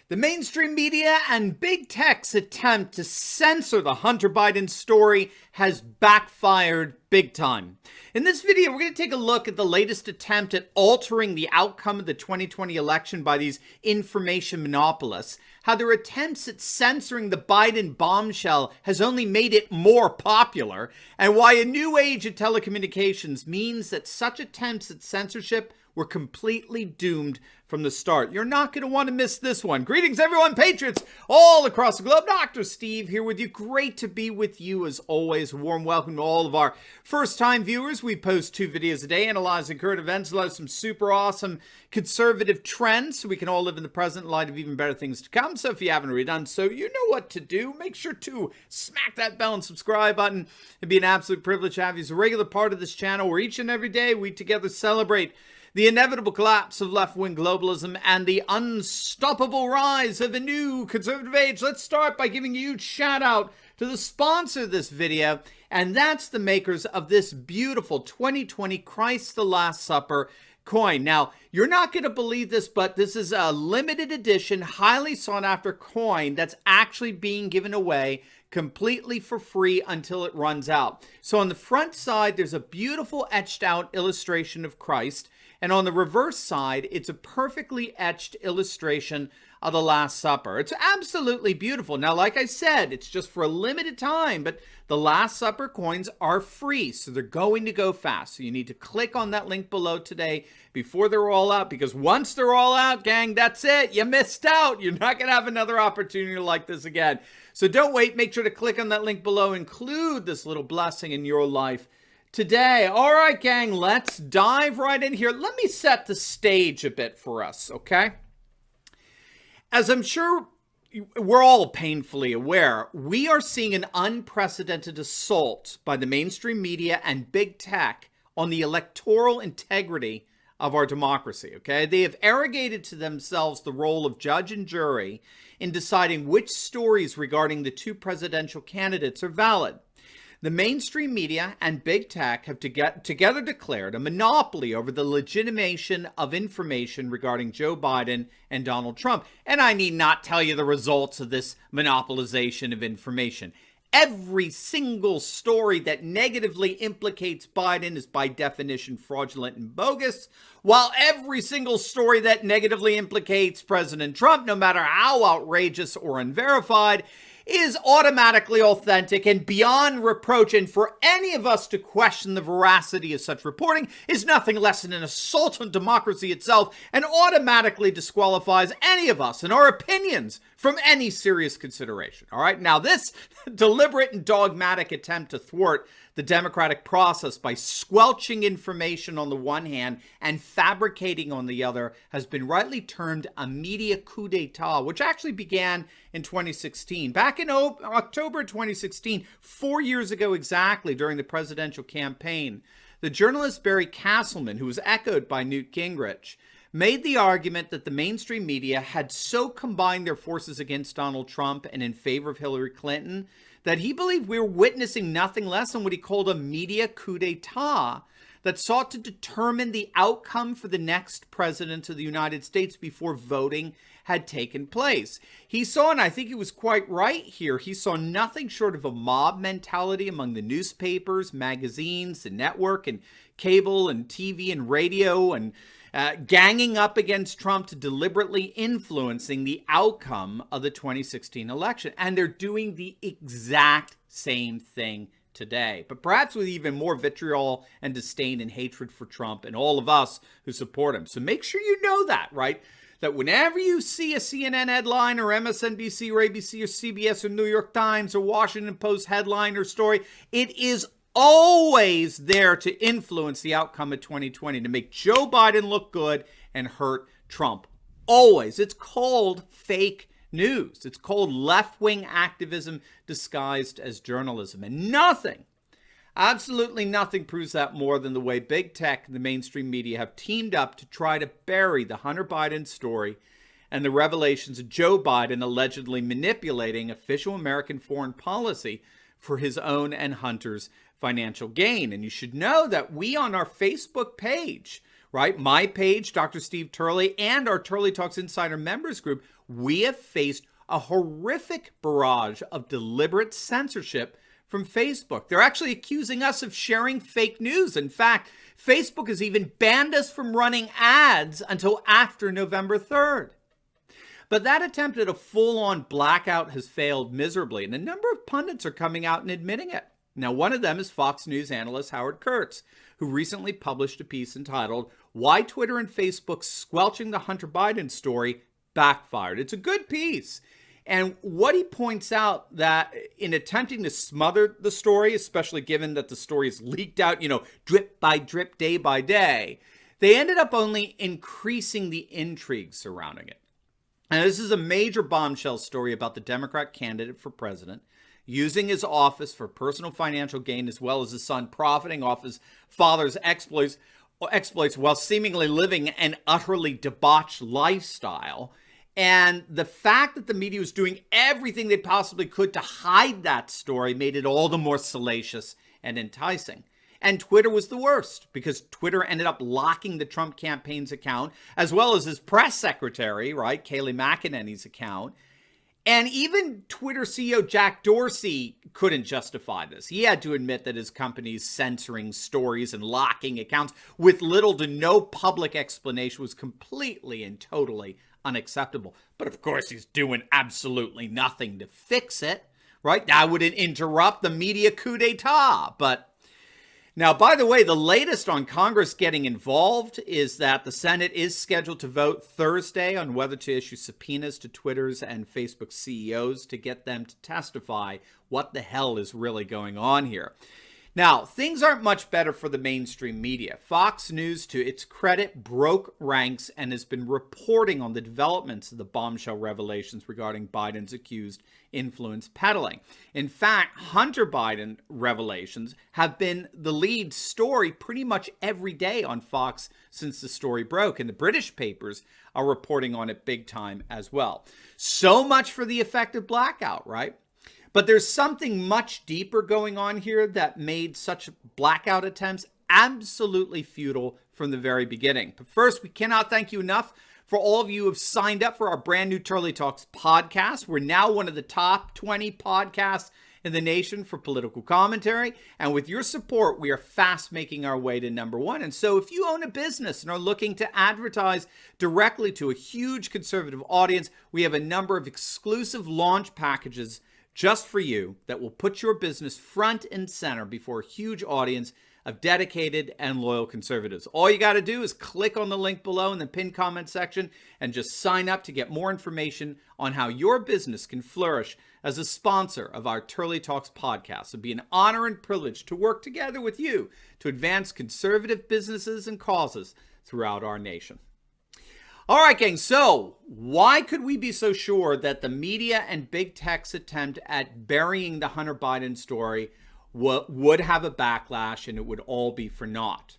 The mainstream media and big tech's attempt to censor the Hunter Biden story has backfired big time. In this video, we're going to take a look at the latest attempt at altering the outcome of the 2020 election by these information monopolists, how their attempts at censoring the Biden Bombshell has only made it more popular, and why a new age of telecommunications means that such attempts at censorship were completely doomed from the start. You're not going to want to miss this one. Greetings, everyone, patriots all across the globe. Dr. Steve here with you. Great to be with you as always. A warm welcome to all of our first-time viewers. We post 2 videos a day analyzing current events, some super awesome conservative trends so we can all live in the present in light of even better things to come. So if you haven't already done so, you know what to do. Make sure to smack that bell and subscribe button. It'd be an absolute privilege to have you as a regular part of this channel where each and every day we together celebrate the inevitable collapse of left-wing globalism and the unstoppable rise of a new conservative age. Let's start by giving a huge shout out to the sponsor of this video, and that's the makers of this beautiful 2020 Christ the Last Supper coin. Now, you're not going to believe this, but this is a limited edition, highly sought after coin that's actually being given away completely for free until it runs out. So on the front side, there's a beautiful etched out illustration of Christ. And on the reverse side, it's a perfectly etched illustration of the Last Supper. It's absolutely beautiful. Now, like I said, it's just for a limited time, but the Last Supper coins are free, so they're going to go fast. So you need to click on that link below today before they're all out, because once they're all out, gang, that's it. You missed out. You're not going to have another opportunity like this again. So don't wait. Make sure to click on that link below. Include this little blessing in your life today. All right, gang, let's dive right in here. Let me set the stage a bit for us, okay? As I'm sure we're all painfully aware, we are seeing an unprecedented assault by the mainstream media and big tech on the electoral integrity of our democracy, okay? They have arrogated to themselves the role of judge and jury in deciding which stories regarding the 2 presidential candidates are valid. The mainstream media and big tech have together declared a monopoly over the legitimation of information regarding Joe Biden and Donald Trump. And I need not tell you the results of this monopolization of information. Every single story that negatively implicates Biden is by definition fraudulent and bogus, while every single story that negatively implicates President Trump, no matter how outrageous or unverified, is automatically authentic and beyond reproach. And for any of us to question the veracity of such reporting is nothing less than an assault on democracy itself, and automatically disqualifies any of us and our opinions from any serious consideration. All right. Now, this deliberate and dogmatic attempt to thwart the democratic process by squelching information on the one hand and fabricating on the other has been rightly termed a media coup d'etat, which actually began in 2016. Back in October 2016, 4 years ago exactly, during the presidential campaign, the journalist Barry Castleman, who was echoed by Newt Gingrich, made the argument that the mainstream media had so combined their forces against Donald Trump and in favor of Hillary Clinton that he believed we were witnessing nothing less than what he called a media coup d'etat that sought to determine the outcome for the next president of the United States before voting had taken place. He saw, and I think he was quite right here, he saw nothing short of a mob mentality among the newspapers, magazines, the network, and cable, and TV, and radio, and ganging up against Trump to deliberately influencing the outcome of the 2016 election. And they're doing the exact same thing today, but perhaps with even more vitriol and disdain and hatred for Trump and all of us who support him. So make sure you know that, right? That whenever you see a CNN headline or MSNBC or ABC or CBS or New York Times or Washington Post headline or story, it is always there to influence the outcome of 2020, to make Joe Biden look good and hurt Trump. Always. It's called fake news. It's called left-wing activism disguised as journalism. And nothing, absolutely nothing proves that more than the way big tech and the mainstream media have teamed up to try to bury the Hunter Biden story and the revelations of Joe Biden allegedly manipulating official American foreign policy for his own and Hunter's financial gain. And you should know that we on our Facebook page right? My page, Dr. Steve Turley, and our Turley Talks Insider members group, we have faced a horrific barrage of deliberate censorship from Facebook. They're actually accusing us of sharing fake news. In fact, Facebook has even banned us from running ads until after November 3rd. But that attempt at a full-on blackout has failed miserably, and a number of pundits are coming out and admitting it. Now, one of them is Fox News analyst Howard Kurtz, who recently published a piece entitled, "Why Twitter and Facebook Squelching the Hunter Biden Story Backfired." It's a good piece. And what he points out that in attempting to smother the story, especially given that the story is leaked out, drip by drip, day by day, they ended up only increasing the intrigue surrounding it. And this is a major bombshell story about the Democrat candidate for president using his office for personal financial gain, as well as his son profiting off his father's exploits while seemingly living an utterly debauched lifestyle. And the fact that the media was doing everything they possibly could to hide that story made it all the more salacious and enticing. And Twitter was the worst, because Twitter ended up locking the Trump campaign's account, as well as his press secretary, right, Kayleigh McEnany's account. And even Twitter CEO Jack Dorsey couldn't justify this. He had to admit that his company's censoring stories and locking accounts with little to no public explanation was completely and totally unacceptable. But of course, he's doing absolutely nothing to fix it, right? That wouldn't interrupt the media coup d'etat. But now, by the way, the latest on Congress getting involved is that the Senate is scheduled to vote Thursday on whether to issue subpoenas to Twitter's and Facebook's CEOs to get them to testify what the hell is really going on here. Now, things aren't much better for the mainstream media. Fox News, to its credit, broke ranks and has been reporting on the developments of the bombshell revelations regarding Biden's accused influence peddling. In fact, Hunter Biden revelations have been the lead story pretty much every day on Fox since the story broke, and the British papers are reporting on it big time as well. So much for the effective blackout, right? But there's something much deeper going on here that made such blackout attempts absolutely futile from the very beginning. But first, we cannot thank you enough for all of you who have signed up for our brand new Turley Talks podcast. We're now one of the top 20 podcasts in the nation for political commentary. And with your support, we are fast making our way to number one. And so if you own a business and are looking to advertise directly to a huge conservative audience, we have a number of exclusive launch packages just for you that will put your business front and center before a huge audience of dedicated and loyal conservatives. All you got to do is click on the link below in the pinned comment section and just sign up to get more information on how your business can flourish as a sponsor of our Turley Talks podcast. It'd be an honor and privilege to work together with you to advance conservative businesses and causes throughout our nation. All right, gang, so why could we be so sure that the media and big tech's attempt at burying the Hunter Biden story would have a backlash and it would all be for naught?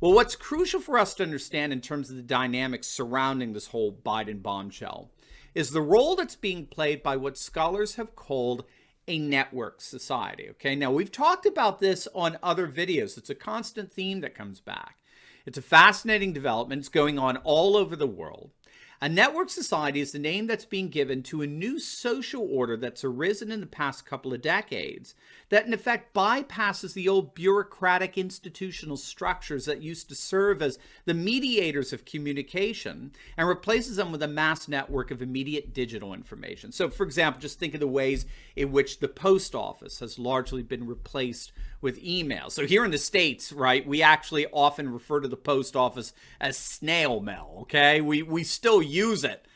Well, what's crucial for us to understand in terms of the dynamics surrounding this whole Biden bombshell is the role that's being played by what scholars have called a network society. Okay, now we've talked about this on other videos. It's a constant theme that comes back. It's a fascinating development. It's going on all over the world. A network society is the name that's being given to a new social order that's arisen in the past couple of decades that in effect bypasses the old bureaucratic institutional structures that used to serve as the mediators of communication and replaces them with a mass network of immediate digital information. So, for example, just think of the ways in which the post office has largely been replaced with email. So here in the States, right, we actually often refer to the post office as snail mail, okay? We still use it.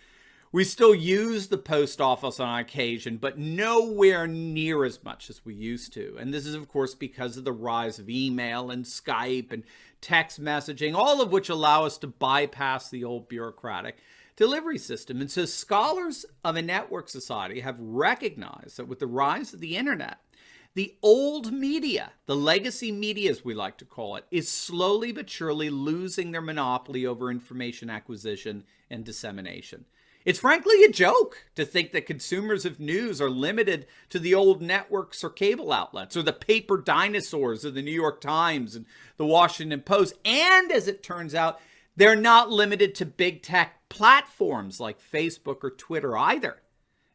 We still use the post office on occasion, but nowhere near as much as we used to. And this is, of course, because of the rise of email and Skype and text messaging, all of which allow us to bypass the old bureaucratic delivery system. And so scholars of a network society have recognized that with the rise of the internet, the old media, the legacy media as we like to call it, is slowly but surely losing their monopoly over information acquisition and dissemination. It's frankly a joke to think that consumers of news are limited to the old networks or cable outlets or the paper dinosaurs of the New York Times and the Washington Post. And as it turns out, they're not limited to big tech platforms like Facebook or Twitter either.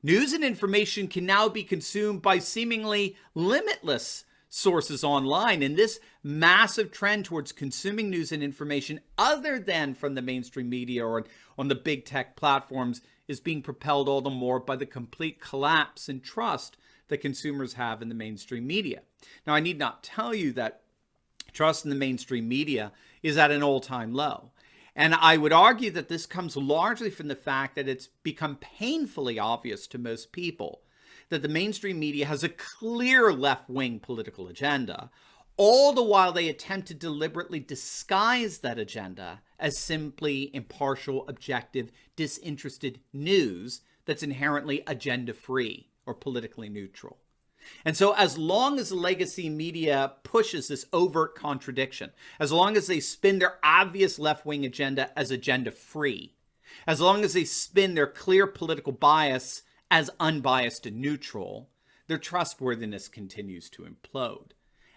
News and information can now be consumed by seemingly limitless sources online, and this massive trend towards consuming news and information other than from the mainstream media or on the big tech platforms is being propelled all the more by the complete collapse in trust that consumers have in the mainstream media. Now, I need not tell you that trust in the mainstream media is at an all-time low. And I would argue that this comes largely from the fact that it's become painfully obvious to most people that the mainstream media has a clear left-wing political agenda, all the while they attempt to deliberately disguise that agenda as simply impartial, objective, disinterested news that's inherently agenda-free or politically neutral. And so as long as the legacy media pushes this overt contradiction, as long as they spin their obvious left-wing agenda as agenda-free, as long as they spin their clear political bias as unbiased and neutral, their trustworthiness continues to implode.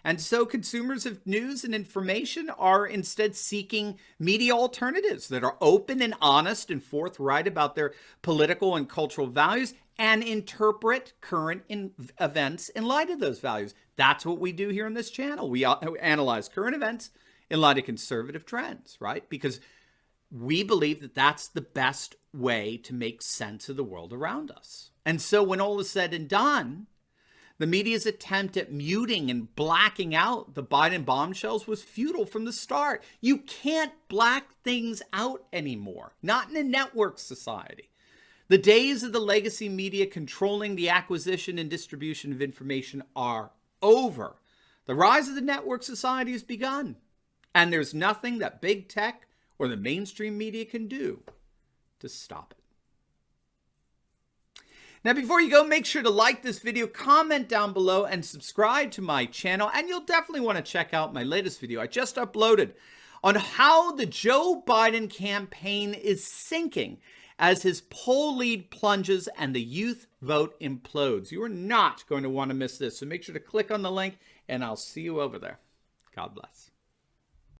And so consumers of news and information are instead seeking media alternatives that are open and honest and forthright about their political and cultural values and interpret current events in light of those values. That's what we do here on this channel. We analyze current events in light of conservative trends, right? Because we believe that that's the best way to make sense of the world around us. And so when all is said and done, the media's attempt at muting and blacking out the Biden bombshells was futile from the start. You can't black things out anymore, not in a network society. The days of the legacy media controlling the acquisition and distribution of information are over. The rise of the network society has begun, and there's nothing that big tech or the mainstream media can do to stop it. Now, before you go, make sure to like this video, comment down below, and subscribe to my channel. And you'll definitely want to check out my latest video I just uploaded on how the Joe Biden campaign is sinking as his poll lead plunges and the youth vote implodes. You are not going to want to miss this, so make sure to click on the link, and I'll see you over there. God bless.